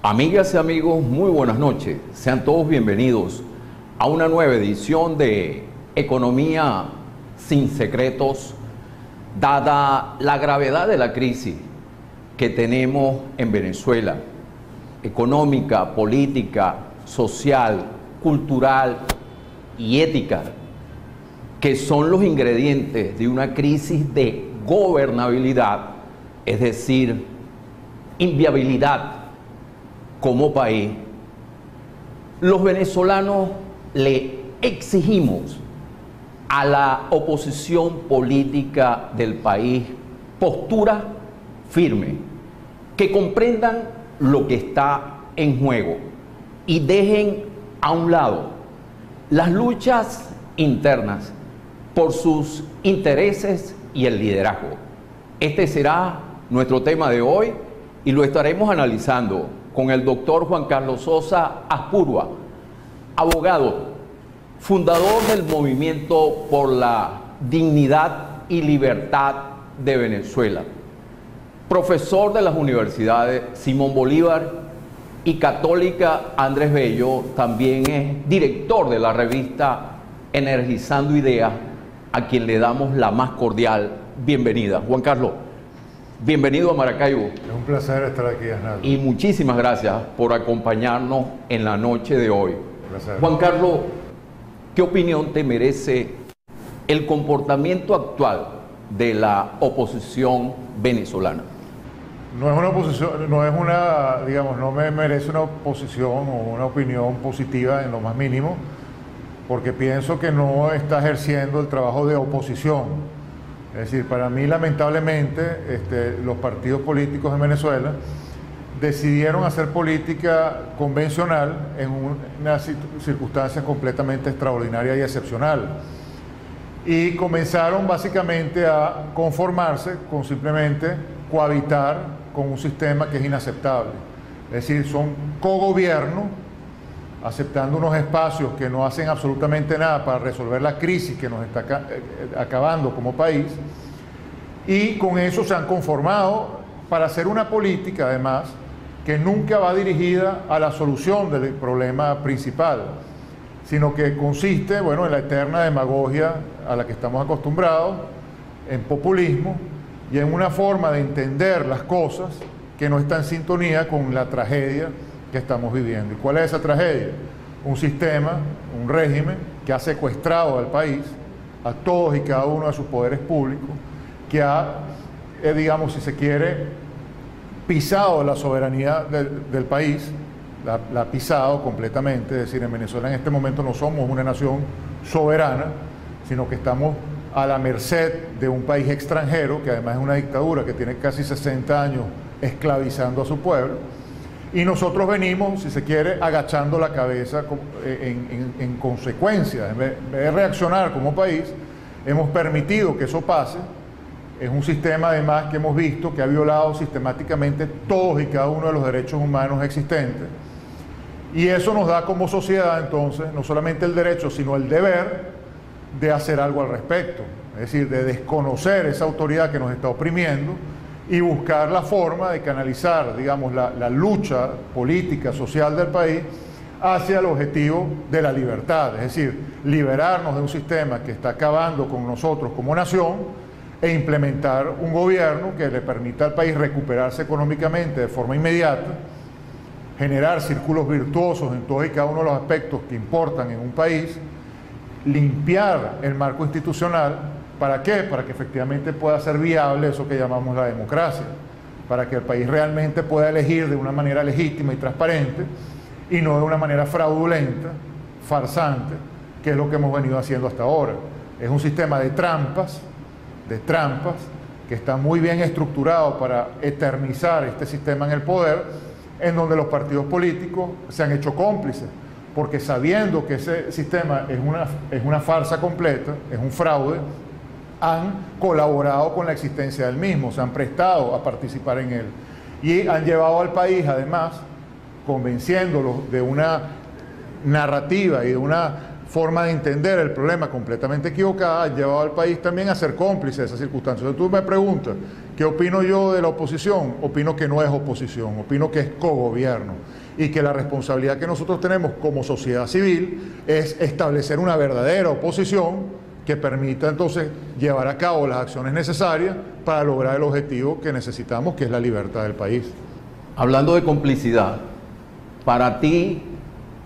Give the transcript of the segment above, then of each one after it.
Amigas y amigos, muy buenas noches. Sean todos bienvenidos a una nueva edición de Economía sin Secretos, dada la gravedad de la crisis que tenemos en Venezuela, económica, política, social, cultural y ética, que son los ingredientes de una crisis de gobernabilidad, es decir, inviabilidad como país. Los venezolanos le exigimos a la oposición política del país postura firme, que comprendan lo que está en juego y dejen a un lado las luchas internas por sus intereses y el liderazgo. Este será nuestro tema de hoy y lo estaremos analizando con el doctor Juan Carlos Sosa Aspurua, abogado, fundador del Movimiento por la Dignidad y Libertad de Venezuela, profesor de las universidades Simón Bolívar y Católica Andrés Bello. También es director de la revista Energizando Ideas, a quien le damos la más cordial bienvenida. Juan Carlos, bienvenido a Maracaibo. Es un placer estar aquí, Arnaldo. Y muchísimas gracias por acompañarnos en la noche de hoy. Juan Carlos, ¿qué opinión te merece el comportamiento actual de la oposición venezolana? No es una oposición, no me merece una oposición o una opinión positiva en lo más mínimo, porque pienso que no está ejerciendo el trabajo de oposición. Es decir, para mí, lamentablemente, los partidos políticos en Venezuela decidieron hacer política convencional en una circunstancia completamente extraordinaria y excepcional. Y comenzaron básicamente a conformarse con simplemente cohabitar con un sistema que es inaceptable. Es decir, son cogobierno, aceptando unos espacios que no hacen absolutamente nada para resolver la crisis que nos está acabando como país, y con eso se han conformado para hacer una política, además, que nunca va dirigida a la solución del problema principal, sino que consiste, bueno, en la eterna demagogia a la que estamos acostumbrados, en populismo y en una forma de entender las cosas que no está en sintonía con la tragedia que estamos viviendo. ¿Y cuál es esa tragedia? Un sistema, un régimen que ha secuestrado al país, a todos y cada uno de sus poderes públicos, que ha, digamos, si se quiere, pisado la soberanía del país, la ha pisado completamente. Es decir, en Venezuela en este momento no somos una nación soberana, sino que estamos a la merced de un país extranjero, que además es una dictadura que tiene casi 60 años esclavizando a su pueblo. Y nosotros venimos, si se quiere, agachando la cabeza en consecuencia. En vez de reaccionar como país, hemos permitido que eso pase. Es un sistema, además, que hemos visto que ha violado sistemáticamente todos y cada uno de los derechos humanos existentes. Y eso nos da como sociedad, entonces, no solamente el derecho, sino el deber de hacer algo al respecto. Es decir, de desconocer esa autoridad que nos está oprimiendo y buscar la forma de canalizar, digamos, la lucha política, social del país hacia el objetivo de la libertad. Es decir, liberarnos de un sistema que está acabando con nosotros como nación e implementar un gobierno que le permita al país recuperarse económicamente de forma inmediata, generar círculos virtuosos en todos y cada uno de los aspectos que importan en un país, limpiar el marco institucional. ¿Para qué? Para que efectivamente pueda ser viable eso que llamamos la democracia, para que el país realmente pueda elegir de una manera legítima y transparente y no de una manera fraudulenta, farsante, que es lo que hemos venido haciendo hasta ahora. Es un sistema de trampas, que está muy bien estructurado para eternizar este sistema en el poder, en donde los partidos políticos se han hecho cómplices. porque sabiendo que ese sistema es una farsa completa, es un fraude, han colaborado con la existencia del mismo, se han prestado a participar en él y han llevado al país, además, convenciéndolos de una narrativa y de una forma de entender el problema completamente equivocada, han llevado al país también a ser cómplice de esas circunstancias. Entonces tú me preguntas, ¿qué opino yo de la oposición? Opino que no es oposición, opino que es cogobierno y que la responsabilidad que nosotros tenemos como sociedad civil es establecer una verdadera oposición que permita entonces llevar a cabo las acciones necesarias para lograr el objetivo que necesitamos, que es la libertad del país. Hablando de complicidad, para ti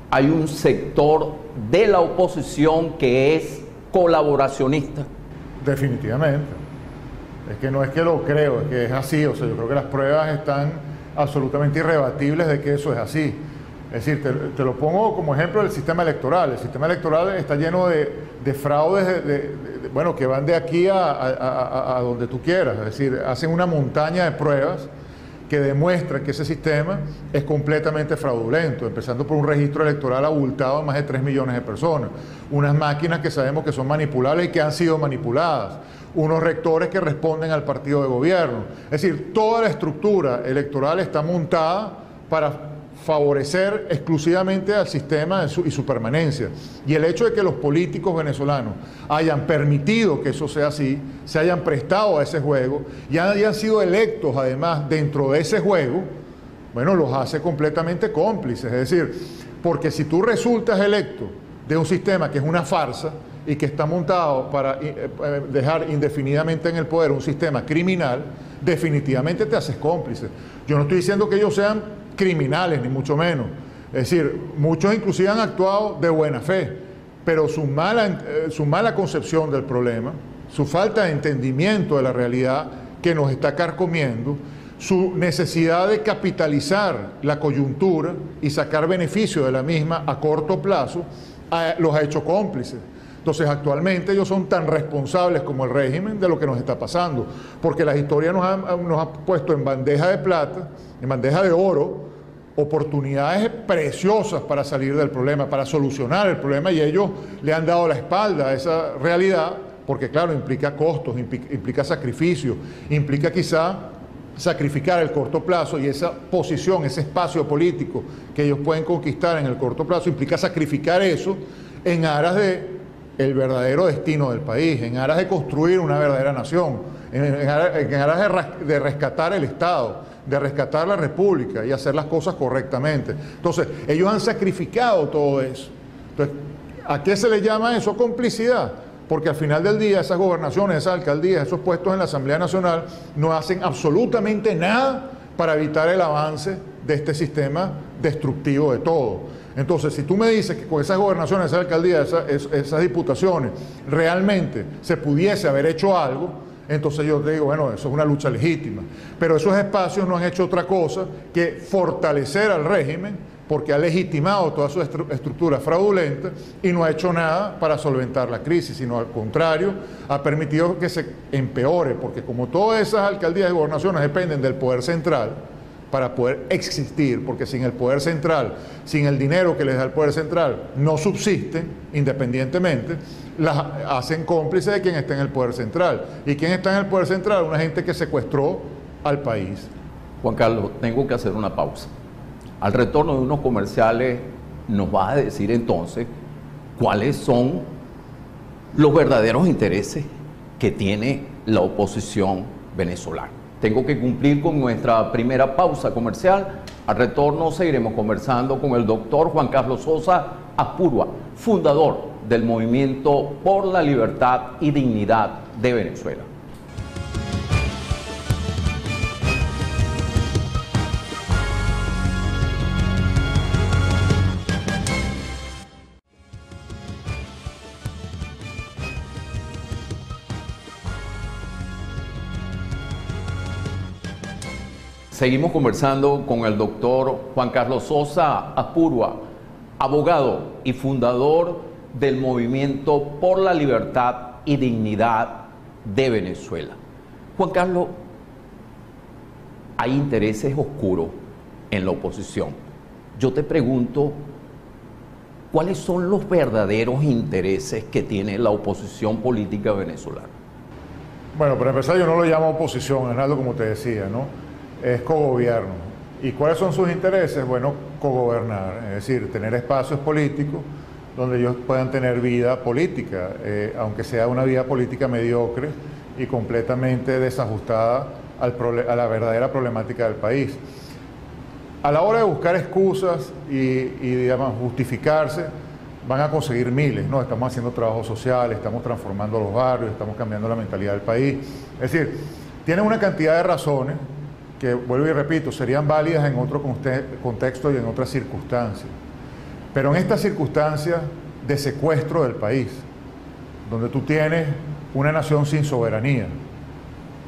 hay un sector de la oposición que es colaboracionista. Definitivamente. Es que no es que lo creo, es que es así. O sea, yo creo que las pruebas están absolutamente irrebatibles de que eso es así. Es decir, te lo pongo como ejemplo del sistema electoral. El sistema electoral está lleno de fraudes bueno, que van de aquí a donde tú quieras. Es decir, hacen una montaña de pruebas que demuestran que ese sistema es completamente fraudulento, empezando por un registro electoral abultado de más de 3 millones de personas, unas máquinas que sabemos que son manipulables y que han sido manipuladas, unos rectores que responden al partido de gobierno. Es decir, toda la estructura electoral está montada para favorecer exclusivamente al sistema y su permanencia. Y el hecho de que los políticos venezolanos hayan permitido que eso sea así, se hayan prestado a ese juego y hayan sido electos además dentro de ese juego, bueno, los hace completamente cómplices. Es decir, porque si tú resultas electo de un sistema que es una farsa y que está montado para dejar indefinidamente en el poder un sistema criminal, definitivamente te haces cómplice. Yo no estoy diciendo que ellos sean criminales, ni mucho menos. Es decir, muchos inclusive han actuado de buena fe, pero su mala concepción del problema, su falta de entendimiento de la realidad que nos está carcomiendo, su necesidad de capitalizar la coyuntura y sacar beneficio de la misma a corto plazo, los ha hecho cómplices. Entonces, actualmente ellos son tan responsables como el régimen de lo que nos está pasando, porque la historia nos ha puesto en bandeja de plata, en bandeja de oro, oportunidades preciosas para salir del problema, para solucionar el problema, y ellos le han dado la espalda a esa realidad, porque claro, implica costos, implica sacrificio, implica quizá sacrificar el corto plazo, y esa posición, ese espacio político que ellos pueden conquistar en el corto plazo, implica sacrificar eso en aras de el verdadero destino del país, en aras de construir una verdadera nación, en aras de rescatar el Estado, de rescatar la República y hacer las cosas correctamente. Entonces, ellos han sacrificado todo eso. Entonces, ¿a qué se le llama eso? Complicidad. Porque al final del día esas gobernaciones, esas alcaldías, esos puestos en la Asamblea Nacional no hacen absolutamente nada para evitar el avance de este sistema destructivo de todo. Entonces, si tú me dices que con esas gobernaciones, esas alcaldías, esas diputaciones, realmente se pudiese haber hecho algo, entonces yo te digo, bueno, eso es una lucha legítima. Pero esos espacios no han hecho otra cosa que fortalecer al régimen, porque ha legitimado toda su estructura fraudulenta y no ha hecho nada para solventar la crisis, sino al contrario, ha permitido que se empeore, porque como todas esas alcaldías y gobernaciones dependen del poder central, para poder existir, porque sin el poder central, sin el dinero que les da el poder central, no subsisten independientemente, las hacen cómplices de quien está en el poder central. ¿Y quién está en el poder central? Una gente que secuestró al país. Juan Carlos, tengo que hacer una pausa. Al retorno de unos comerciales nos vas a decir entonces cuáles son los verdaderos intereses que tiene la oposición venezolana. Tengo que cumplir con nuestra primera pausa comercial. Al retorno seguiremos conversando con el doctor Juan Carlos Sosa Apurua, fundador del Movimiento por la Libertad y Dignidad de Venezuela. Seguimos conversando con el doctor Juan Carlos Sosa Apurua, abogado y fundador del Movimiento por la Libertad y Dignidad de Venezuela. Juan Carlos, hay intereses oscuros en la oposición. Yo te pregunto, ¿cuáles son los verdaderos intereses que tiene la oposición política venezolana? Bueno, para empezar, yo no lo llamo oposición, Arnaldo, como te decía, ¿no? Es cogobierno. ¿Y cuáles son sus intereses? Bueno, cogobernar, es decir, tener espacios políticos donde ellos puedan tener vida política, aunque sea una vida política mediocre y completamente desajustada a la verdadera problemática del país. A la hora de buscar excusas y digamos, justificarse, van a conseguir miles, ¿no? Estamos haciendo trabajo social, estamos transformando los barrios, estamos cambiando la mentalidad del país. Es decir, tienen una cantidad de razones que, vuelvo y repito, serían válidas en otro contexto y en otras circunstancias. Pero en estas circunstancias de secuestro del país, donde tú tienes una nación sin soberanía,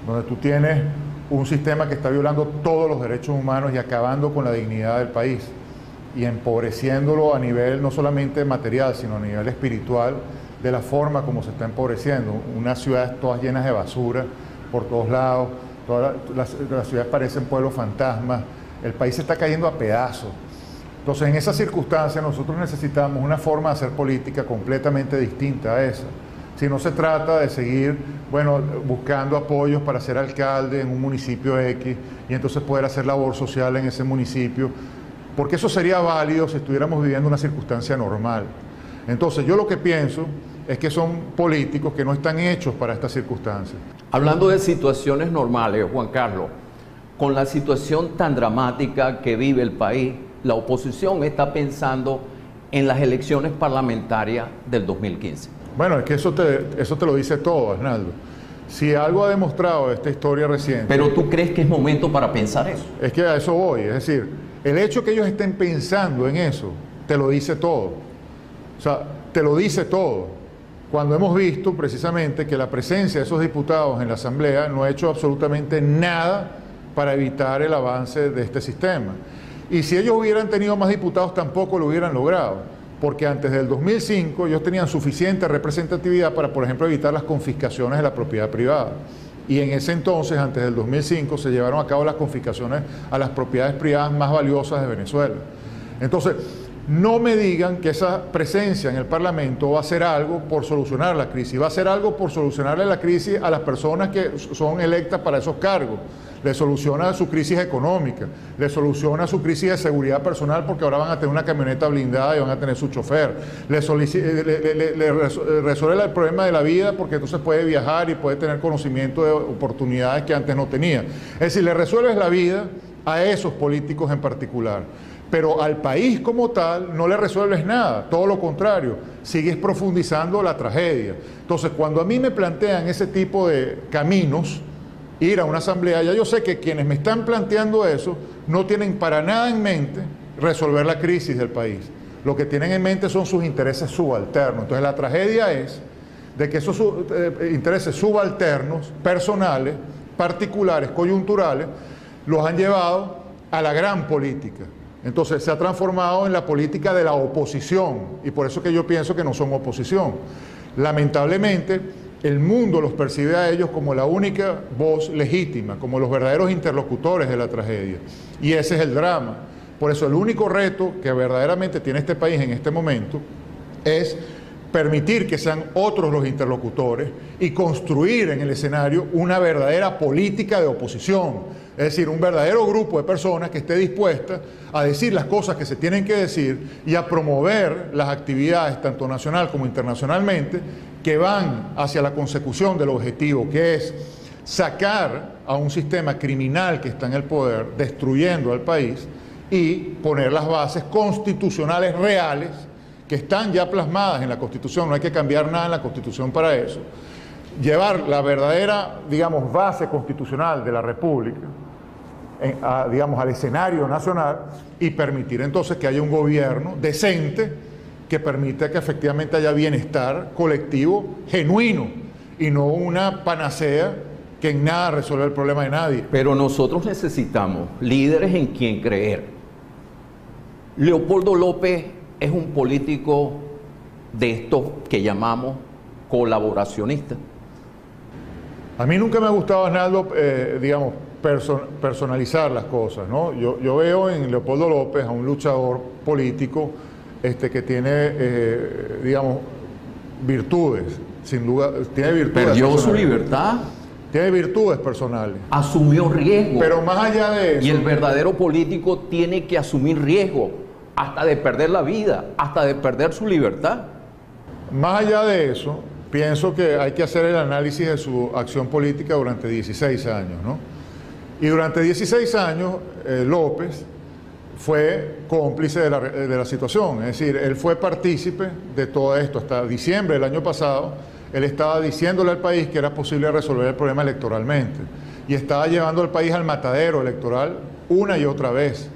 donde tú tienes un sistema que está violando todos los derechos humanos y acabando con la dignidad del país y empobreciéndolo a nivel no solamente material, sino a nivel espiritual, de la forma como se está empobreciendo. Unas ciudades todas llenas de basura por todos lados, todas las ciudades parecen pueblos fantasmas, el país se está cayendo a pedazos. Entonces, en esas circunstancias nosotros necesitamos una forma de hacer política completamente distinta a esa. Si no se trata de seguir, bueno, buscando apoyos para ser alcalde en un municipio X y entonces poder hacer labor social en ese municipio, porque eso sería válido si estuviéramos viviendo una circunstancia normal. Entonces, yo lo que pienso es que son políticos que no están hechos para estas circunstancias. Hablando de situaciones normales, Juan Carlos, con la situación tan dramática que vive el país, la oposición está pensando en las elecciones parlamentarias del 2015. Bueno, es que eso te lo dice todo, Arnaldo. Si algo ha demostrado esta historia reciente... Pero ¿tú crees que es momento para pensar eso? Es que a eso voy, es decir, el hecho que ellos estén pensando en eso, te lo dice todo. O sea, te lo dice todo. Cuando hemos visto precisamente que la presencia de esos diputados en la Asamblea no ha hecho absolutamente nada para evitar el avance de este sistema. Y si ellos hubieran tenido más diputados, tampoco lo hubieran logrado, porque antes del 2005 ellos tenían suficiente representatividad para, por ejemplo, evitar las confiscaciones de la propiedad privada. Y en ese entonces, antes del 2005, se llevaron a cabo las confiscaciones a las propiedades privadas más valiosas de Venezuela. Entonces, no me digan que esa presencia en el Parlamento va a hacer algo por solucionar la crisis, va a hacer algo por solucionarle la crisis a las personas que son electas para esos cargos. Le soluciona su crisis económica, le soluciona su crisis de seguridad personal porque ahora van a tener una camioneta blindada y van a tener su chofer, le resuelve el problema de la vida porque entonces puede viajar y puede tener conocimiento de oportunidades que antes no tenía. Es decir, le resuelves la vida a esos políticos en particular. Pero al país como tal no le resuelves nada, todo lo contrario, sigues profundizando la tragedia. Entonces, cuando a mí me plantean ese tipo de caminos, ir a una asamblea, ya yo sé que quienes me están planteando eso no tienen para nada en mente resolver la crisis del país. Lo que tienen en mente son sus intereses subalternos. Entonces, la tragedia es de que esos intereses subalternos, personales, particulares, coyunturales, los han llevado a la gran política. Entonces se ha transformado en la política de la oposición y por eso que yo pienso que no son oposición. Lamentablemente el mundo los percibe a ellos como la única voz legítima, como los verdaderos interlocutores de la tragedia y ese es el drama. Por eso el único reto que verdaderamente tiene este país en este momento es permitir que sean otros los interlocutores y construir en el escenario una verdadera política de oposición. Es decir, un verdadero grupo de personas que esté dispuesta a decir las cosas que se tienen que decir y a promover las actividades, tanto nacional como internacionalmente, que van hacia la consecución del objetivo, que es sacar a un sistema criminal que está en el poder, destruyendo al país, y poner las bases constitucionales reales que están ya plasmadas en la Constitución, no hay que cambiar nada en la Constitución para eso, llevar la verdadera, digamos, base constitucional de la República, digamos, al escenario nacional y permitir entonces que haya un gobierno decente que permita que efectivamente haya bienestar colectivo genuino y no una panacea que en nada resuelve el problema de nadie. Pero nosotros necesitamos líderes en quien creer. Leopoldo López es un político de estos que llamamos colaboracionistas. A mí nunca me ha gustado, Arnaldo, digamos, personalizar las cosas, ¿no? Yo veo en Leopoldo López a un luchador político que tiene, digamos, virtudes, sin duda, tiene virtudes. Perdió su libertad. Tiene virtudes personales. Asumió riesgo. Pero más allá de eso... Y el verdadero político tiene que asumir riesgo, hasta de perder la vida, hasta de perder su libertad. Más allá de eso, pienso que hay que hacer el análisis de su acción política durante 16 años, ¿no? Y durante 16 años, López fue cómplice de la situación, es decir, él fue partícipe de todo esto. Hasta diciembre del año pasado, él estaba diciéndole al país que era posible resolver el problema electoralmente y estaba llevando al país al matadero electoral una y otra vez.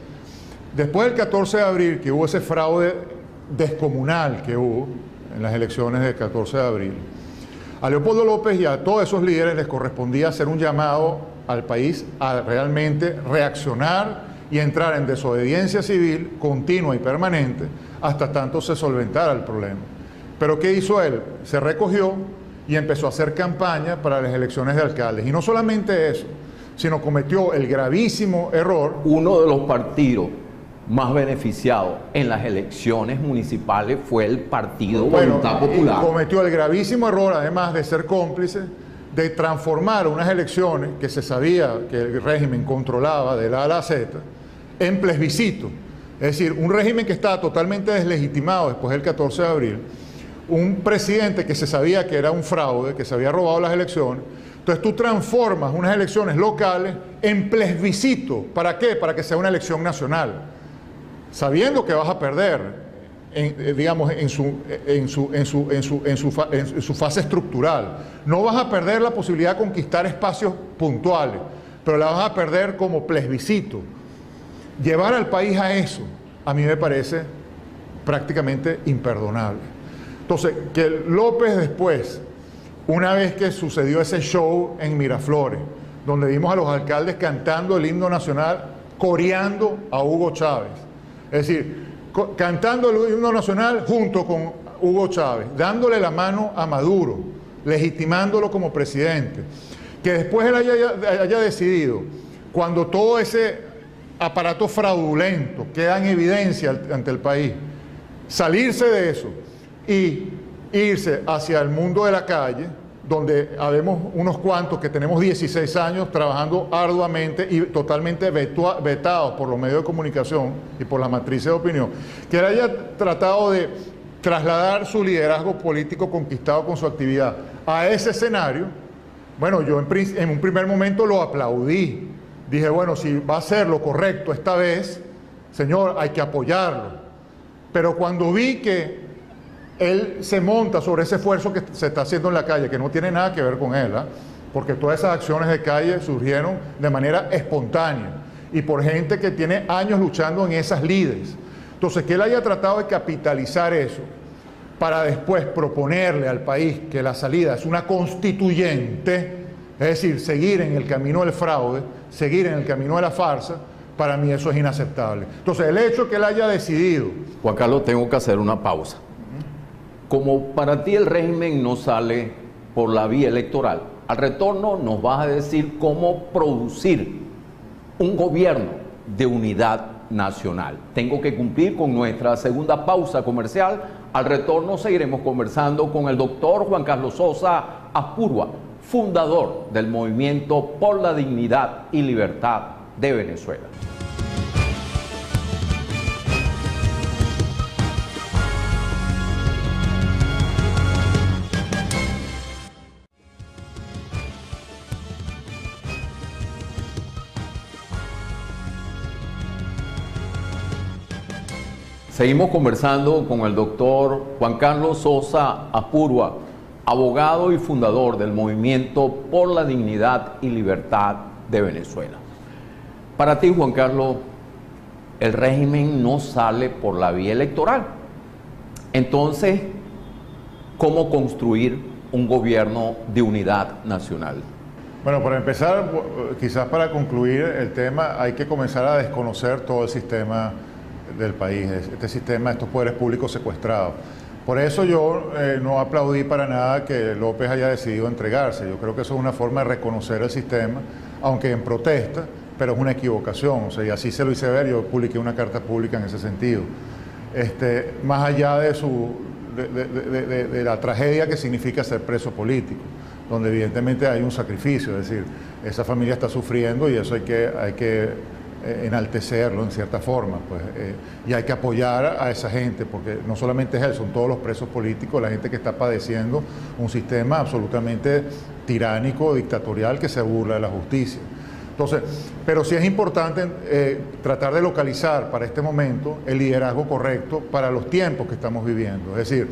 Después del 14 de abril, que hubo ese fraude descomunal que hubo en las elecciones del 14 de abril, a Leopoldo López y a todos esos líderes les correspondía hacer un llamado al país a realmente reaccionar y entrar en desobediencia civil continua y permanente hasta tanto se solventara el problema. Pero ¿qué hizo él? Se recogió y empezó a hacer campaña para las elecciones de alcaldes. Y no solamente eso, sino cometió el gravísimo error. Uno de los partidos más beneficiados en las elecciones municipales fue el Partido Voluntad Popular. Cometió el gravísimo error, además de ser cómplice, de transformar unas elecciones que se sabía que el régimen controlaba de la A a la Z en plebiscito. Es decir, un régimen que estaba totalmente deslegitimado después del 14 de abril, un presidente que se sabía que era un fraude, que se había robado las elecciones. Entonces tú transformas unas elecciones locales en plebiscito. ¿Para qué? Para que sea una elección nacional, sabiendo que vas a perder, digamos, en su fase estructural. No vas a perder la posibilidad de conquistar espacios puntuales, pero la vas a perder como plebiscito. Llevar al país a eso, a mí me parece prácticamente imperdonable. Entonces, que López después, una vez que sucedió ese show en Miraflores, donde vimos a los alcaldes cantando el himno nacional, coreando a Hugo Chávez, es decir, cantando el himno nacional junto con Hugo Chávez, dándole la mano a Maduro, legitimándolo como presidente, que después él haya decidido, cuando todo ese aparato fraudulento queda en evidencia ante el país, salirse de eso y irse hacia el mundo de la calle, donde habemos unos cuantos que tenemos 16 años trabajando arduamente y totalmente vetados por los medios de comunicación y por las matrices de opinión, que él haya tratado de trasladar su liderazgo político conquistado con su actividad a ese escenario. Bueno, yo en un primer momento lo aplaudí. Dije, bueno, si va a ser lo correcto esta vez, señor, hay que apoyarlo. Pero cuando vi que él se monta sobre ese esfuerzo que se está haciendo en la calle, que no tiene nada que ver con él, porque todas esas acciones de calle surgieron de manera espontánea y por gente que tiene años luchando en esas lides. Entonces, que él haya tratado de capitalizar eso para después proponerle al país que la salida es una constituyente, es decir, seguir en el camino del fraude, seguir en el camino de la farsa, para mí eso es inaceptable. Entonces, el hecho que él haya decidido... Juan Carlos, tengo que hacer una pausa. Como para ti el régimen no sale por la vía electoral, al retorno nos vas a decir cómo producir un gobierno de unidad nacional. Tengo que cumplir con nuestra segunda pausa comercial. Al retorno seguiremos conversando con el doctor Juan Carlos Sosa Aspurua, fundador del Movimiento por la Dignidad y Libertad de Venezuela. Seguimos conversando con el doctor Juan Carlos Sosa Aspurua, abogado y fundador del Movimiento por la Dignidad y Libertad de Venezuela. Para ti, Juan Carlos, el régimen no sale por la vía electoral. Entonces, ¿cómo construir un gobierno de unidad nacional? Bueno, para empezar, quizás para concluir el tema, hay que comenzar a desconocer todo el sistema del país, este sistema, estos poderes públicos secuestrados. Por eso yo no aplaudí para nada que López haya decidido entregarse. Yo creo que eso es una forma de reconocer el sistema, aunque en protesta, pero es una equivocación. O sea, y así se lo hice ver, yo publiqué una carta pública en ese sentido. más allá de, de la tragedia que significa ser preso político, donde evidentemente hay un sacrificio, es decir, esa familia está sufriendo y eso hay que enaltecerlo en cierta forma, pues, y hay que apoyar a esa gente, porque no solamente es él, son todos los presos políticos, la gente que está padeciendo un sistema absolutamente tiránico, dictatorial, que se burla de la justicia. Entonces, pero sí es importante tratar de localizar para este momento el liderazgo correcto para los tiempos que estamos viviendo. Es decir,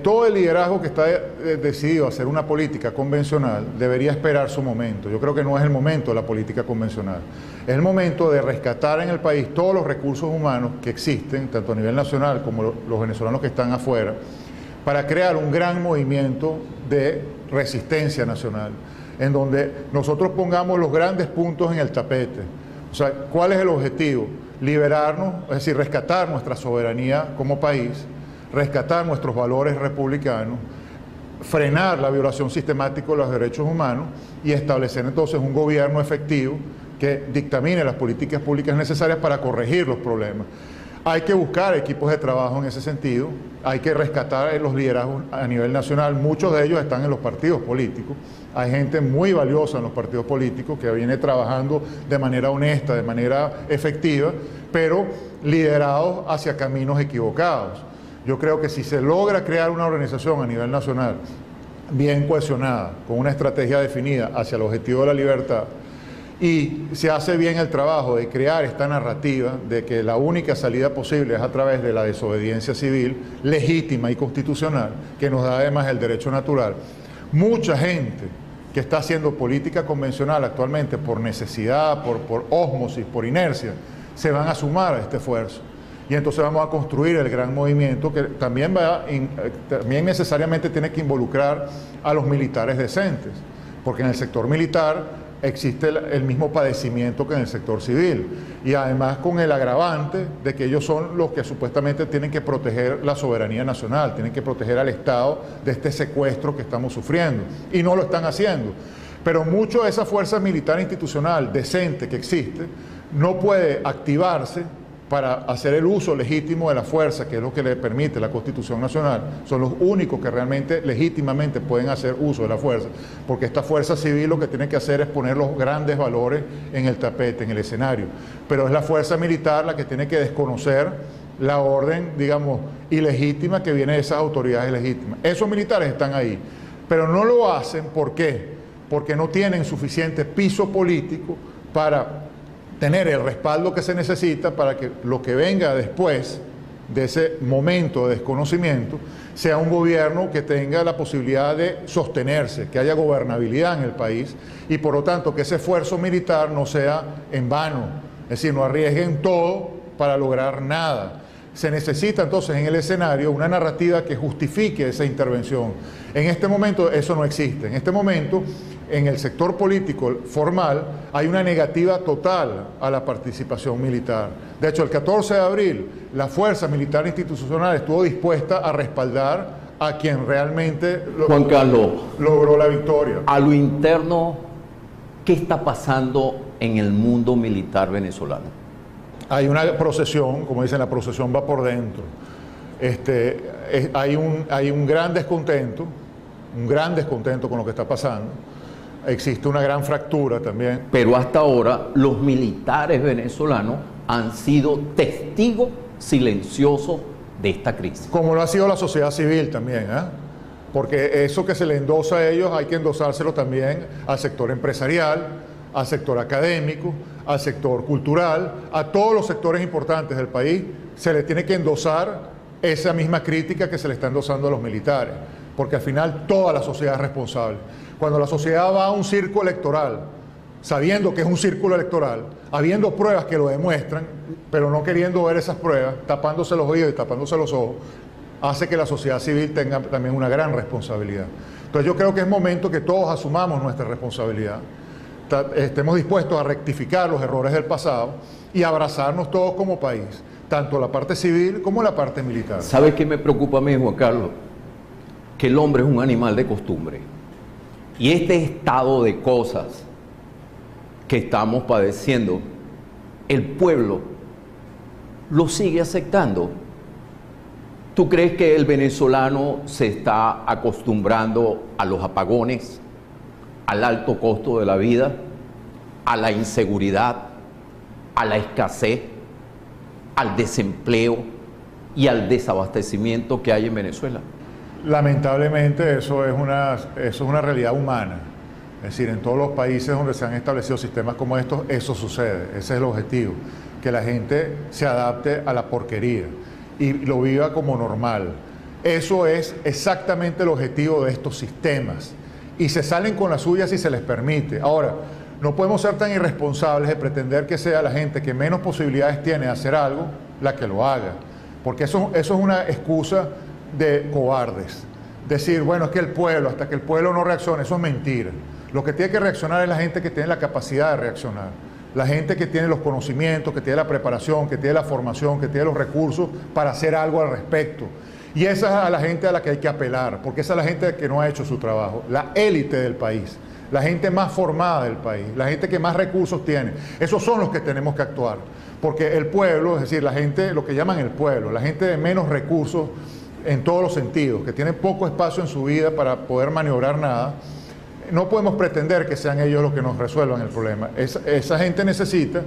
todo el liderazgo que está decidido a hacer una política convencional debería esperar su momento. Yo creo que no es el momento de la política convencional. Es el momento de rescatar en el país todos los recursos humanos que existen, tanto a nivel nacional como los venezolanos que están afuera, para crear un gran movimiento de resistencia nacional, en donde nosotros pongamos los grandes puntos en el tapete. O sea, ¿cuál es el objetivo? Liberarnos, es decir, rescatar nuestra soberanía como país, rescatar nuestros valores republicanos, frenar la violación sistemática de los derechos humanos y establecer entonces un gobierno efectivo que dictamine las políticas públicas necesarias para corregir los problemas. Hay que buscar equipos de trabajo en ese sentido, hay que rescatar los liderazgos a nivel nacional, muchos de ellos están en los partidos políticos, hay gente muy valiosa en los partidos políticos que viene trabajando de manera honesta, de manera efectiva, pero liderados hacia caminos equivocados. Yo creo que si se logra crear una organización a nivel nacional bien cohesionada, con una estrategia definida hacia el objetivo de la libertad, y se hace bien el trabajo de crear esta narrativa de que la única salida posible es a través de la desobediencia civil, legítima y constitucional, que nos da además el derecho natural, mucha gente que está haciendo política convencional actualmente por necesidad, por ósmosis, por inercia, se van a sumar a este esfuerzo. Y entonces vamos a construir el gran movimiento que también necesariamente tiene que involucrar a los militares decentes, porque en el sector militar existe el mismo padecimiento que en el sector civil, y además con el agravante de que ellos son los que supuestamente tienen que proteger la soberanía nacional, tienen que proteger al Estado de este secuestro que estamos sufriendo, y no lo están haciendo. Pero mucho de esa fuerza militar institucional decente que existe no puede activarse para hacer el uso legítimo de la fuerza, que es lo que le permite la Constitución Nacional. Son los únicos que realmente legítimamente pueden hacer uso de la fuerza, porque esta fuerza civil lo que tiene que hacer es poner los grandes valores en el tapete, en el escenario, pero es la fuerza militar la que tiene que desconocer la orden, digamos, ilegítima que viene de esas autoridades legítimas. Esos militares están ahí, pero no lo hacen, ¿por qué? Porque no tienen suficiente piso político para tener el respaldo que se necesita para que lo que venga después de ese momento de desconocimiento sea un gobierno que tenga la posibilidad de sostenerse, que haya gobernabilidad en el país y por lo tanto que ese esfuerzo militar no sea en vano, es decir, no arriesguen todo para lograr nada. Se necesita entonces en el escenario una narrativa que justifique esa intervención. En este momento eso no existe. En este momento, en el sector político formal, hay una negativa total a la participación militar. De hecho, el 14 de abril, la fuerza militar institucional estuvo dispuesta a respaldar a quien realmente Juan Carlos, logró la victoria. A lo interno, ¿qué está pasando en el mundo militar venezolano? Hay una procesión, como dicen, la procesión va por dentro. Hay un gran descontento con lo que está pasando. Existe una gran fractura también. Pero hasta ahora los militares venezolanos han sido testigos silenciosos de esta crisis. Como lo ha sido la sociedad civil también, ¿eh? Porque eso que se le endosa a ellos hay que endosárselo también al sector empresarial, al sector académico, al sector cultural, a todos los sectores importantes del país, se le tiene que endosar esa misma crítica que se le está endosando a los militares, porque al final toda la sociedad es responsable. Cuando la sociedad va a un circo electoral, sabiendo que es un círculo electoral, habiendo pruebas que lo demuestran, pero no queriendo ver esas pruebas, tapándose los oídos y tapándose los ojos, hace que la sociedad civil tenga también una gran responsabilidad. Entonces yo creo que es momento que todos asumamos nuestra responsabilidad, estemos dispuestos a rectificar los errores del pasado y abrazarnos todos como país, tanto la parte civil como la parte militar. ¿Sabes qué me preocupa a mí, Juan Carlos? Que el hombre es un animal de costumbre. Y este estado de cosas que estamos padeciendo, el pueblo lo sigue aceptando. ¿Tú crees que el venezolano se está acostumbrando a los apagones, al alto costo de la vida, a la inseguridad, a la escasez, al desempleo y al desabastecimiento que hay en Venezuela? Lamentablemente eso es una realidad humana. Es decir, en todos los países donde se han establecido sistemas como estos, eso sucede. Ese es el objetivo, que la gente se adapte a la porquería y lo viva como normal. Eso es exactamente el objetivo de estos sistemas. Y se salen con las suyas si se les permite. Ahora, no podemos ser tan irresponsables de pretender que sea la gente que menos posibilidades tiene de hacer algo la que lo haga. Porque eso es una excusa de cobardes. Decir, bueno, es que el pueblo, hasta que el pueblo no reaccione, eso es mentira. Lo que tiene que reaccionar es la gente que tiene la capacidad de reaccionar. La gente que tiene los conocimientos, que tiene la preparación, que tiene la formación, que tiene los recursos para hacer algo al respecto. Y esa es a la gente a la que hay que apelar, porque esa es la gente que no ha hecho su trabajo, la élite del país, la gente más formada del país, la gente que más recursos tiene. Esos son los que tenemos que actuar, porque el pueblo, es decir, la gente, lo que llaman el pueblo, la gente de menos recursos en todos los sentidos, que tiene poco espacio en su vida para poder maniobrar nada, no podemos pretender que sean ellos los que nos resuelvan el problema. Esa gente necesita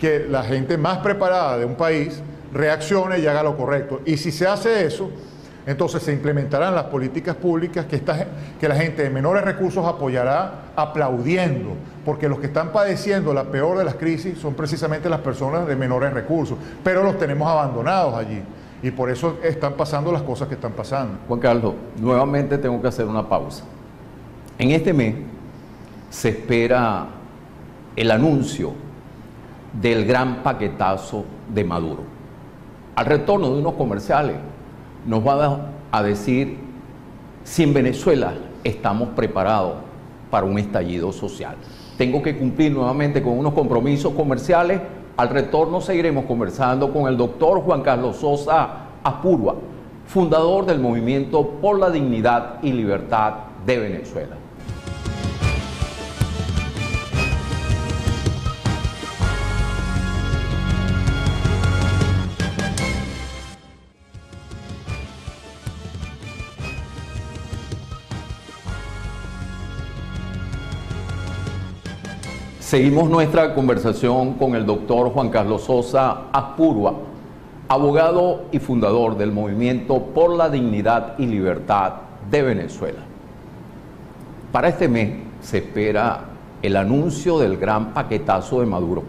que la gente más preparada de un país reaccione y haga lo correcto. Y si se hace eso, entonces se implementarán las políticas públicas que la gente de menores recursos apoyará aplaudiendo, porque los que están padeciendo la peor de las crisis son precisamente las personas de menores recursos, pero los tenemos abandonados allí. Y por eso están pasando las cosas que están pasando. Juan Carlos, nuevamente tengo que hacer una pausa. En este mes se espera el anuncio del gran paquetazo de Maduro. Al retorno de unos comerciales nos va a decir si en Venezuela estamos preparados para un estallido social. Tengo que cumplir nuevamente con unos compromisos comerciales. Al retorno seguiremos conversando con el doctor Juan Carlos Sosa Apurua, fundador del Movimiento por la Dignidad y Libertad de Venezuela. Seguimos nuestra conversación con el doctor Juan Carlos Sosa Apurua, abogado y fundador del Movimiento por la Dignidad y Libertad de Venezuela. Para este mes se espera el anuncio del gran paquetazo de Maduro.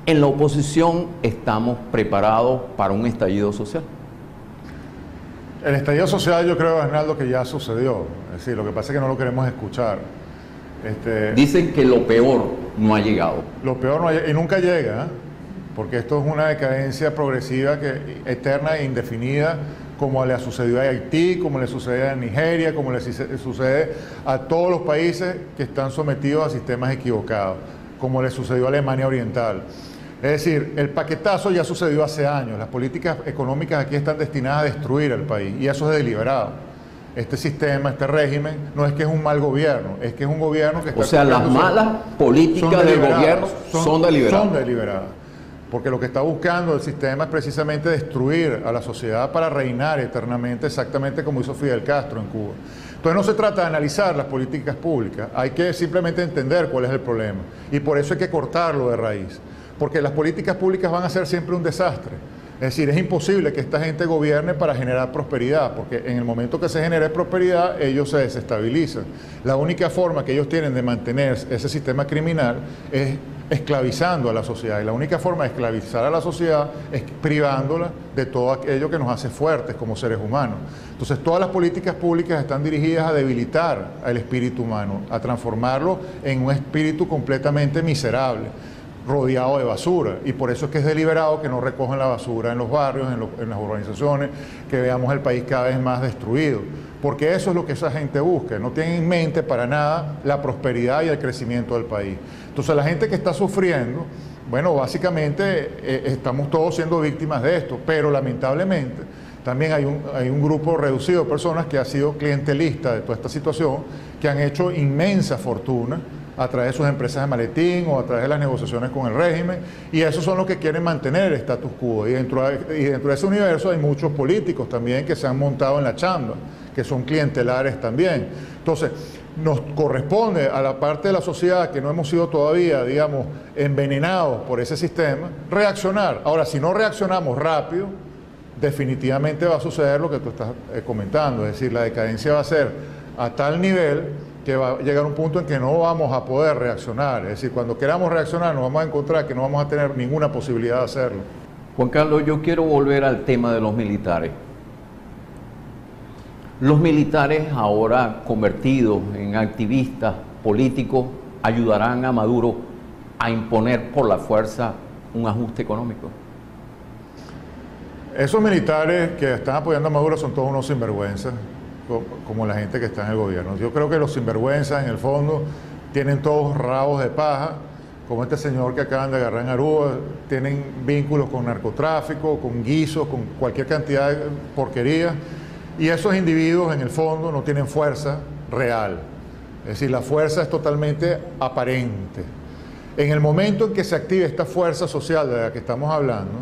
En la oposición estamos preparados para un estallido social. El estallido social yo creo, Arnaldo, que ya sucedió. Es decir, lo que pasa es que no lo queremos escuchar. Dicen que lo peor no ha llegado. Lo peor no ha llegado, y nunca llega, ¿eh? Porque esto es una decadencia progresiva, eterna e indefinida, como le sucedió a Haití, como le sucede a Nigeria, como le sucede a todos los países que están sometidos a sistemas equivocados, como le sucedió a Alemania Oriental. Es decir, el paquetazo ya sucedió hace años. Las políticas económicas aquí están destinadas a destruir al país, y eso es deliberado. Este sistema, este régimen, no es que es un mal gobierno, es que es un gobierno que está... O sea, las malas políticas del gobierno son deliberadas. Son deliberadas. Porque lo que está buscando el sistema es precisamente destruir a la sociedad para reinar eternamente, exactamente como hizo Fidel Castro en Cuba. Entonces no se trata de analizar las políticas públicas, hay que simplemente entender cuál es el problema. Y por eso hay que cortarlo de raíz. Porque las políticas públicas van a ser siempre un desastre. Es decir, es imposible que esta gente gobierne para generar prosperidad, porque en el momento que se genere prosperidad, ellos se desestabilizan. La única forma que ellos tienen de mantener ese sistema criminal es esclavizando a la sociedad. Y la única forma de esclavizar a la sociedad es privándola de todo aquello que nos hace fuertes como seres humanos. Entonces, todas las políticas públicas están dirigidas a debilitar al espíritu humano, a transformarlo en un espíritu completamente miserable, rodeado de basura, y por eso es que es deliberado que no recojan la basura en los barrios, en las urbanizaciones, que veamos el país cada vez más destruido, porque eso es lo que esa gente busca, no tienen en mente para nada la prosperidad y el crecimiento del país. Entonces la gente que está sufriendo, bueno, básicamente estamos todos siendo víctimas de esto, pero lamentablemente también hay un grupo reducido de personas que ha sido clientelista de toda esta situación, que han hecho inmensa fortuna a través de sus empresas de maletín o a través de las negociaciones con el régimen, y esos son los que quieren mantener el status quo. Y dentro de ese universo hay muchos políticos también que se han montado en la chamba, que son clientelares también. Entonces, nos corresponde a la parte de la sociedad que no hemos sido todavía, digamos, envenenados por ese sistema, reaccionar. Ahora, si no reaccionamos rápido, definitivamente va a suceder lo que tú estás comentando, es decir, la decadencia va a ser a tal nivel que va a llegar un punto en que no vamos a poder reaccionar. Es decir, cuando queramos reaccionar nos vamos a encontrar que no vamos a tener ninguna posibilidad de hacerlo. Juan Carlos, yo quiero volver al tema de los militares. Los militares ahora convertidos en activistas políticos ayudarán a Maduro a imponer por la fuerza un ajuste económico. Esos militares que están apoyando a Maduro son todos unos sinvergüenzas, como la gente que está en el gobierno. Yo creo que los sinvergüenzas en el fondo tienen todos rabos de paja, como este señor que acaban de agarrar en Aruba, tienen vínculos con narcotráfico, con guisos, con cualquier cantidad de porquería, y esos individuos en el fondo no tienen fuerza real. Es decir, la fuerza es totalmente aparente. En el momento en que se active esta fuerza social de la que estamos hablando,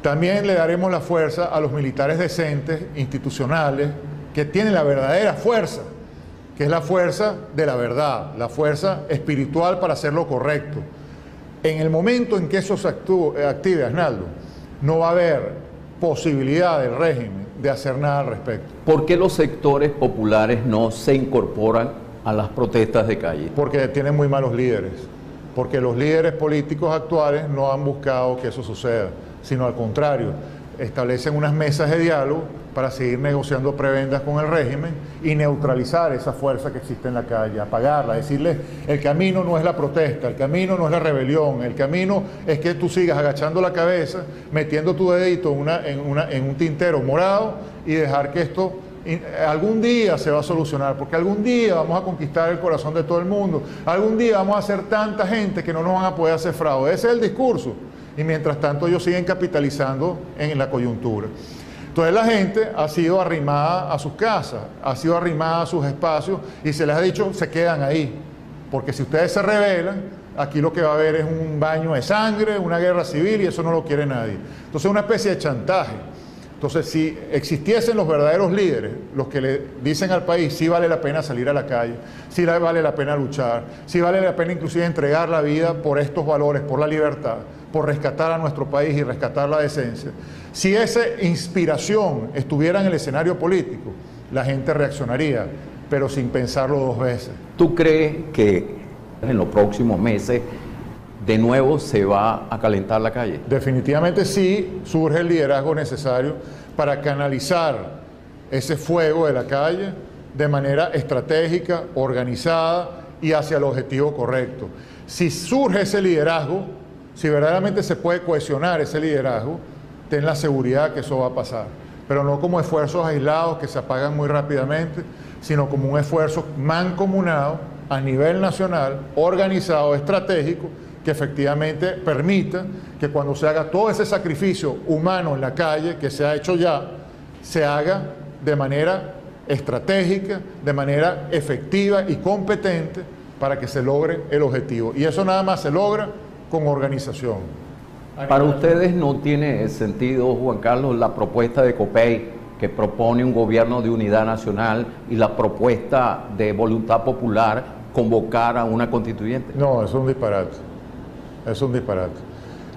también le daremos la fuerza a los militares decentes, institucionales, que tienen la verdadera fuerza, que es la fuerza de la verdad, la fuerza espiritual para hacer lo correcto. En el momento en que eso se active, Arnaldo, no va a haber posibilidad del régimen de hacer nada al respecto. ¿Por qué los sectores populares no se incorporan a las protestas de calle? Porque tienen muy malos líderes, porque los líderes políticos actuales no han buscado que eso suceda, sino al contrario, establecen unas mesas de diálogo para seguir negociando prebendas con el régimen y neutralizar esa fuerza que existe en la calle, apagarla, decirles el camino no es la protesta, el camino no es la rebelión, el camino es que tú sigas agachando la cabeza, metiendo tu dedito en un tintero morado y dejar que esto algún día se va a solucionar, porque algún día vamos a conquistar el corazón de todo el mundo, algún día vamos a ser tanta gente que no nos van a poder hacer fraude. Ese es el discurso. Y mientras tanto ellos siguen capitalizando en la coyuntura. Entonces la gente ha sido arrimada a sus casas, ha sido arrimada a sus espacios y se les ha dicho, se quedan ahí. Porque si ustedes se rebelan, aquí lo que va a haber es un baño de sangre, una guerra civil y eso no lo quiere nadie. Entonces es una especie de chantaje. Entonces si existiesen los verdaderos líderes, los que le dicen al país sí vale la pena salir a la calle, sí vale la pena luchar, sí vale la pena inclusive entregar la vida por estos valores, por la libertad, por rescatar a nuestro país y rescatar la decencia. Si esa inspiración estuviera en el escenario político, la gente reaccionaría, pero sin pensarlo dos veces. ¿Tú crees que en los próximos meses de nuevo se va a calentar la calle? Definitivamente sí surge el liderazgo necesario para canalizar ese fuego de la calle de manera estratégica, organizada y hacia el objetivo correcto. Si surge ese liderazgo, si verdaderamente se puede cohesionar ese liderazgo, ten la seguridad que eso va a pasar. Pero no como esfuerzos aislados que se apagan muy rápidamente, sino como un esfuerzo mancomunado a nivel nacional, organizado, estratégico, que efectivamente permita que cuando se haga todo ese sacrificio humano en la calle, que se ha hecho ya, se haga de manera estratégica, de manera efectiva y competente para que se logre el objetivo. Y eso nada más se logra con organización. Para ustedes no tiene sentido, Juan Carlos, la propuesta de COPEI que propone un gobierno de unidad nacional y la propuesta de voluntad popular convocar a una constituyente. No, es un disparate. Es un disparate.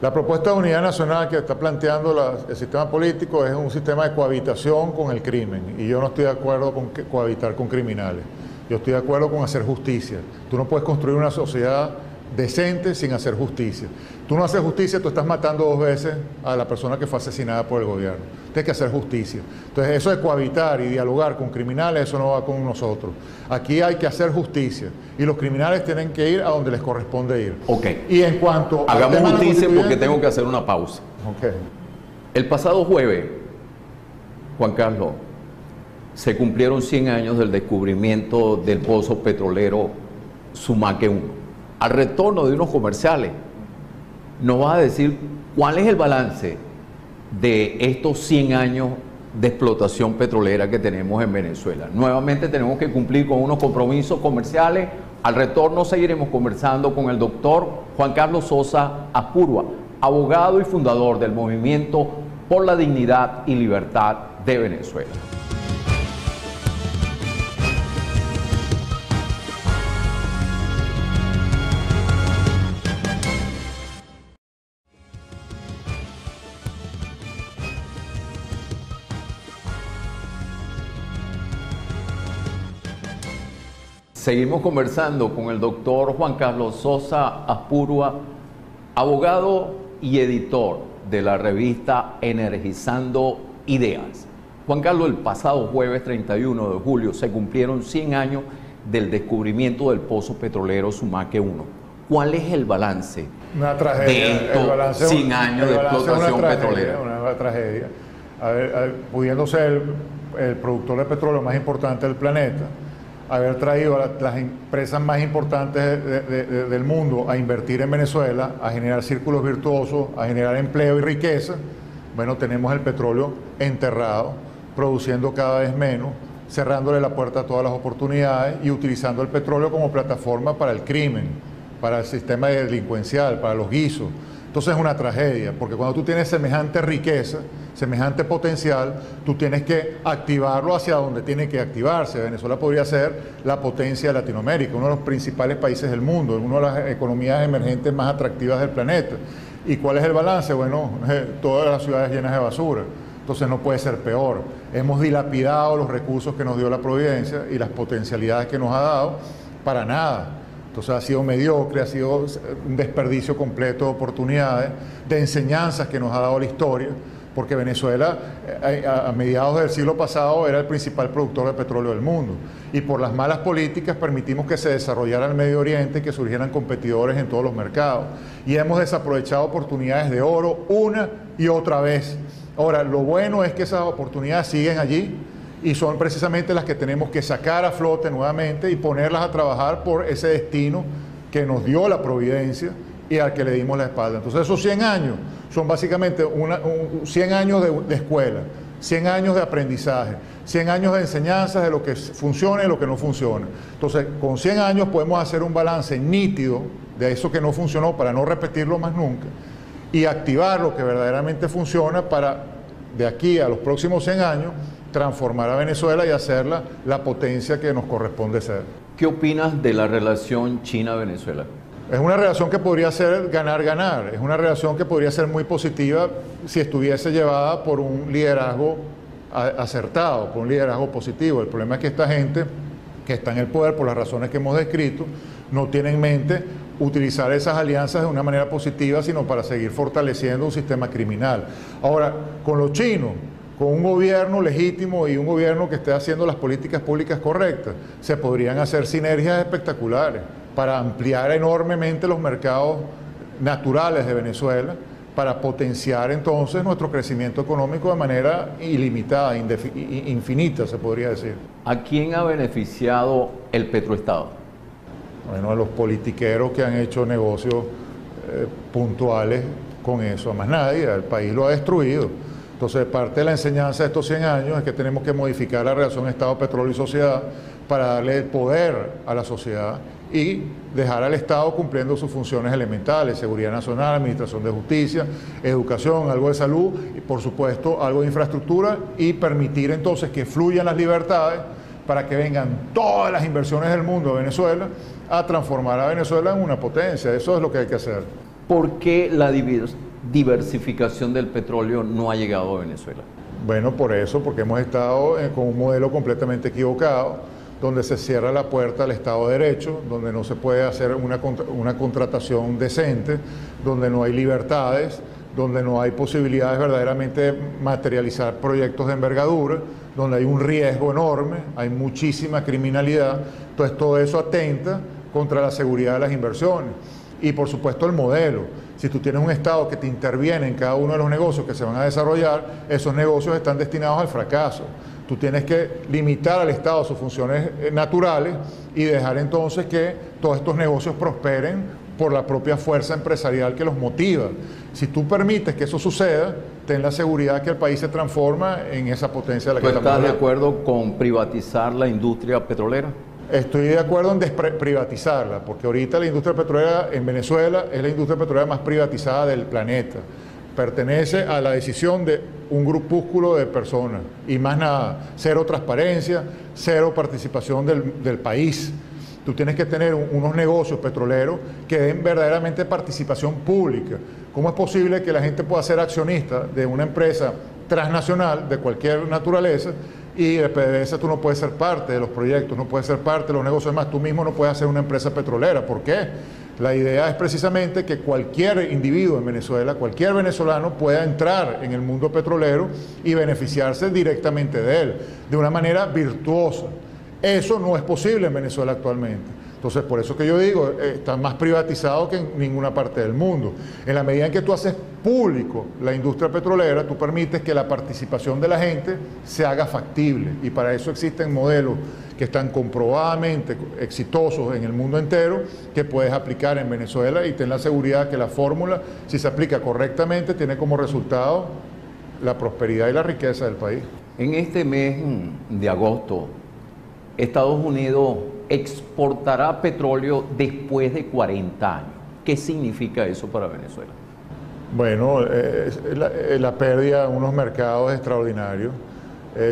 La propuesta de unidad nacional que está planteando el sistema político es un sistema de cohabitación con el crimen y yo no estoy de acuerdo con cohabitar con criminales. Yo estoy de acuerdo con hacer justicia. Tú no puedes construir una sociedad decente sin hacer justicia. Tú no haces justicia, tú estás matando dos veces a la persona que fue asesinada por el gobierno. Tienes que hacer justicia. Entonces eso de cohabitar y dialogar con criminales, eso no va con nosotros. Aquí hay que hacer justicia y los criminales tienen que ir a donde les corresponde ir. Ok. Y en cuanto hagamos justicia porque tengo que hacer una pausa. Ok. El pasado jueves, Juan Carlos, se cumplieron 100 años del descubrimiento del pozo petrolero Sumaque 1. Al retorno de unos comerciales, nos vas a decir cuál es el balance de estos 100 años de explotación petrolera que tenemos en Venezuela. Nuevamente tenemos que cumplir con unos compromisos comerciales Al retorno seguiremos conversando con el doctor Juan Carlos Sosa Apurua, abogado y fundador del Movimiento por la Dignidad y Libertad de Venezuela. Seguimos conversando con el doctor Juan Carlos Sosa Apurua, abogado y editor de la revista Energizando Ideas. Juan Carlos, el pasado jueves 31 de julio se cumplieron 100 años del descubrimiento del pozo petrolero Sumaque 1. ¿Cuál es el balance Una tragedia. de estos 100 años de explotación petrolera? Una tragedia. Pudiendo ser el productor de petróleo más importante del planeta, haber traído a las empresas más importantes del mundo a invertir en Venezuela, a generar círculos virtuosos, a generar empleo y riqueza, bueno, tenemos el petróleo enterrado, produciendo cada vez menos, cerrándole la puerta a todas las oportunidades y utilizando el petróleo como plataforma para el crimen, para el sistema delincuencial, para los guisos. Entonces es una tragedia, porque cuando tú tienes semejante riqueza, semejante potencial, tú tienes que activarlo hacia donde tiene que activarse. Venezuela podría ser la potencia de Latinoamérica, uno de los principales países del mundo, una de las economías emergentes más atractivas del planeta. ¿Y cuál es el balance? Bueno, todas las ciudades llenas de basura. Entonces no puede ser peor. Hemos dilapidado los recursos que nos dio la Providencia y las potencialidades que nos ha dado para nada. Entonces ha sido mediocre, ha sido un desperdicio completo de oportunidades, de enseñanzas que nos ha dado la historia, porque Venezuela a mediados del siglo pasado era el principal productor de petróleo del mundo, y por las malas políticas permitimos que se desarrollara el Medio Oriente y que surgieran competidores en todos los mercados, y hemos desaprovechado oportunidades de oro una y otra vez. Ahora, lo bueno es que esas oportunidades siguen allí, y son precisamente las que tenemos que sacar a flote nuevamente y ponerlas a trabajar por ese destino que nos dio la Providencia y al que le dimos la espalda. Entonces esos 100 años son básicamente 100 años de escuela, 100 años de aprendizaje, 100 años de enseñanzas de lo que funciona y lo que no funciona. Entonces con 100 años podemos hacer un balance nítido de eso que no funcionó para no repetirlo más nunca y activar lo que verdaderamente funciona para de aquí a los próximos 100 años transformar a Venezuela y hacerla la potencia que nos corresponde ser. ¿Qué opinas de la relación China-Venezuela? Es una relación que podría ser ganar-ganar, es una relación que podría ser muy positiva si estuviese llevada por un liderazgo acertado, por un liderazgo positivo. El problema es que esta gente que está en el poder, por las razones que hemos descrito, no tiene en mente utilizar esas alianzas de una manera positiva, sino para seguir fortaleciendo un sistema criminal. Ahora, con los chinos, con un gobierno legítimo y un gobierno que esté haciendo las políticas públicas correctas, se podrían hacer sinergias espectaculares para ampliar enormemente los mercados naturales de Venezuela, para potenciar entonces nuestro crecimiento económico de manera ilimitada, infinita, se podría decir. ¿A quién ha beneficiado el petroestado? Bueno, a los politiqueros que han hecho negocios puntuales con eso, a más nadie. El país lo ha destruido. Entonces, parte de la enseñanza de estos 100 años es que tenemos que modificar la relación Estado, petróleo y sociedad para darle el poder a la sociedad y dejar al Estado cumpliendo sus funciones elementales: seguridad nacional, administración de justicia, educación, algo de salud y, por supuesto, algo de infraestructura, y permitir entonces que fluyan las libertades para que vengan todas las inversiones del mundo a Venezuela a transformar a Venezuela en una potencia. Eso es lo que hay que hacer. ¿Por qué la diversificación del petróleo no ha llegado a Venezuela? Bueno, por eso, porque hemos estado con un modelo completamente equivocado, donde se cierra la puerta al Estado de Derecho, donde no se puede hacer una contratación decente, donde no hay libertades, donde no hay posibilidades verdaderamente de materializar proyectos de envergadura, donde hay un riesgo enorme, hay muchísima criminalidad. Entonces todo eso atenta contra la seguridad de las inversiones. Y por supuesto el modelo. Si tú tienes un Estado que te interviene en cada uno de los negocios que se van a desarrollar, esos negocios están destinados al fracaso. Tú tienes que limitar al Estado sus funciones naturales y dejar entonces que todos estos negocios prosperen por la propia fuerza empresarial que los motiva. Si tú permites que eso suceda, ten la seguridad que el país se transforma en esa potencia de la que ¿Tú estamos estás de hablando. acuerdo con privatizar la industria petrolera? Estoy de acuerdo en privatizarla, porque ahorita la industria petrolera en Venezuela es la industria petrolera más privatizada del planeta. Pertenece a la decisión de un grupúsculo de personas y más nada. Cero transparencia, cero participación del país. Tú tienes que tener unos negocios petroleros que den verdaderamente participación pública. ¿Cómo es posible que la gente pueda ser accionista de una empresa transnacional de cualquier naturaleza y de PDVSA tú no puedes ser parte de los proyectos, no puedes ser parte de los negocios? Más, tú mismo no puedes hacer una empresa petrolera? ¿Por qué? La idea es precisamente que cualquier individuo en Venezuela, cualquier venezolano pueda entrar en el mundo petrolero y beneficiarse directamente de él, de una manera virtuosa. Eso no es posible en Venezuela actualmente. Entonces, por eso que yo digo, está más privatizado que en ninguna parte del mundo. En la medida en que tú haces público la industria petrolera, tú permites que la participación de la gente se haga factible. Y para eso existen modelos que están comprobadamente exitosos en el mundo entero, que puedes aplicar en Venezuela y ten la seguridad que la fórmula, si se aplica correctamente, tiene como resultado la prosperidad y la riqueza del país. En este mes de agosto, Estados Unidos exportará petróleo después de 40 años. ¿Qué significa eso para Venezuela? Bueno, la pérdida de unos mercados extraordinarios.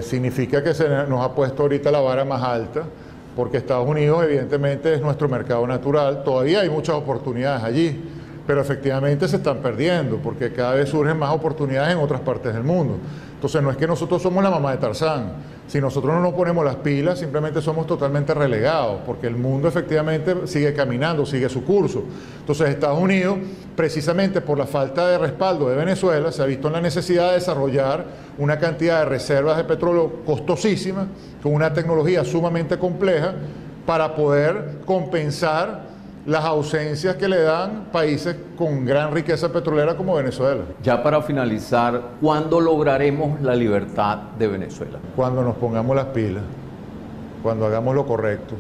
Significa que se nos ha puesto ahorita la vara más alta, porque Estados Unidos evidentemente es nuestro mercado natural. Todavía hay muchas oportunidades allí, pero efectivamente se están perdiendo, porque cada vez surgen más oportunidades en otras partes del mundo. Entonces no es que nosotros somos la mamá de Tarzán. Si nosotros no nos ponemos las pilas, simplemente somos totalmente relegados, porque el mundo efectivamente sigue caminando, sigue su curso. Entonces Estados Unidos, precisamente por la falta de respaldo de Venezuela, se ha visto en la necesidad de desarrollar una cantidad de reservas de petróleo costosísimas, con una tecnología sumamente compleja, para poder compensar las ausencias que le dan países con gran riqueza petrolera como Venezuela. Ya para finalizar, ¿cuándo lograremos la libertad de Venezuela? Cuando nos pongamos las pilas, cuando hagamos lo correcto,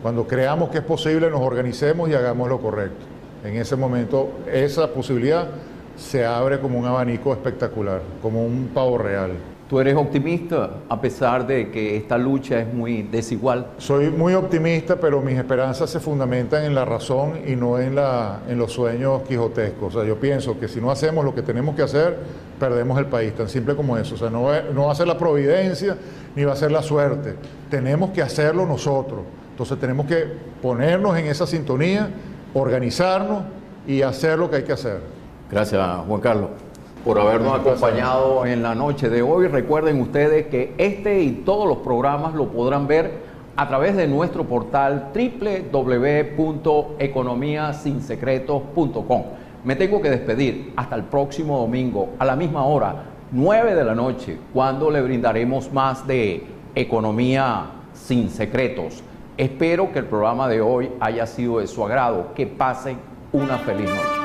cuando creamos que es posible, nos organicemos y hagamos lo correcto. En ese momento, esa posibilidad se abre como un abanico espectacular, como un pavo real. ¿Tú eres optimista a pesar de que esta lucha es muy desigual? Soy muy optimista, pero mis esperanzas se fundamentan en la razón y no en los sueños quijotescos. O sea, yo pienso que si no hacemos lo que tenemos que hacer, perdemos el país, tan simple como eso. O sea, no va a ser la providencia ni va a ser la suerte. Tenemos que hacerlo nosotros. Entonces tenemos que ponernos en esa sintonía, organizarnos y hacer lo que hay que hacer. Gracias, Juan Carlos, por habernos acompañado en la noche de hoy. Recuerden ustedes que este y todos los programas lo podrán ver a través de nuestro portal www.economiasinsecretos.com. Me tengo que despedir hasta el próximo domingo a la misma hora, 9 de la noche, cuando le brindaremos más de Economía sin Secretos. Espero que el programa de hoy haya sido de su agrado. Que pasen una feliz noche.